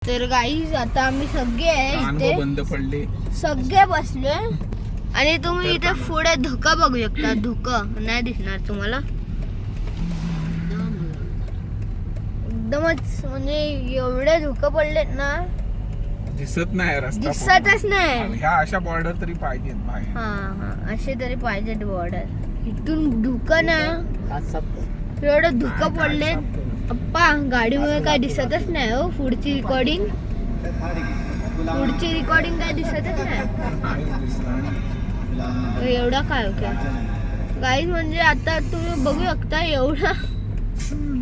तर गाईज आता आम्ही सगळे आहे इथे बंद पडले, सगळे बसले आणि तुम्ही इथे पुढे धुकं बघू शकता. धुकं नाही दिसणार तुम्हाला, एकदमच म्हणजे एवढे धुकं पडलेत ना, दिसत नाही रस्ता, दिसतच नाही. ह्या अशा बॉर्डर तरी पाहिजेत बाहेर. हा असे तरी पाहिजेत बॉर्डर. इथून धुकं ना, एवढं धुकं पडले अप्पा, गाडीमुळे काय दिसतच नाही हो. पुढची रिकॉर्डिंग काय दिसतच नाही. एवढा काय ओके गाईज, म्हणजे आता तुम्ही बघू शकता एवढा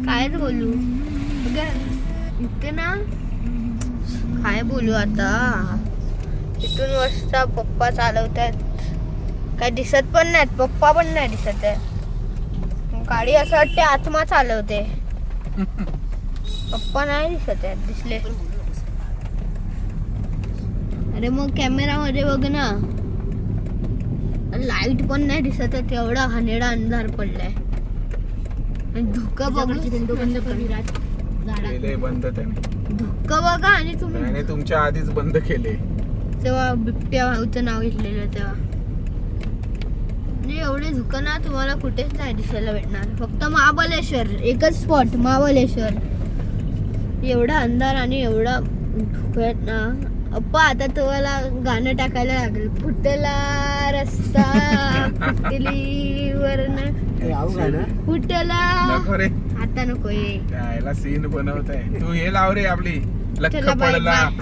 कायच बोलू. इथे ना काय बोलू आता. इथून वाजता पप्पा चालवतात, काय दिसत पण नाहीत. पप्पा पण नाही दिसत आहे. गाडी असं वाटते आत्मा चालवते. पप्पा नाही दिसत आहेत. दिसले अरे मग कॅमेरा मध्ये बघ ना, लाईट पण नाही दिसत आहे. एवढा घाणेरडा अंधार पडलाय. धुकं बघू, बंद त्याने धुकं बघा. आणि तुम्ही तुमच्या आधीच बंद केले तेव्हा बिबट्या भाऊचं नाव घेतलेलं तेव्हा. एवढे धुकं ना तुम्हाला कुठेच नाही दिसायला भेटणार. फक्त महाबळेश्वर एकच स्पॉट, महाबळेश्वर. एवढा अंधार आणि एवढा धुकं आहेत ना अप्पा. आता तुम्हाला गाणं टाकायला लागेल. फुटला रस्ता फुटली वरनं फुटला. आता नको, सीन बनवत आहे तू. हे लाव रे आपली लख चला, बाय, पडला बाय.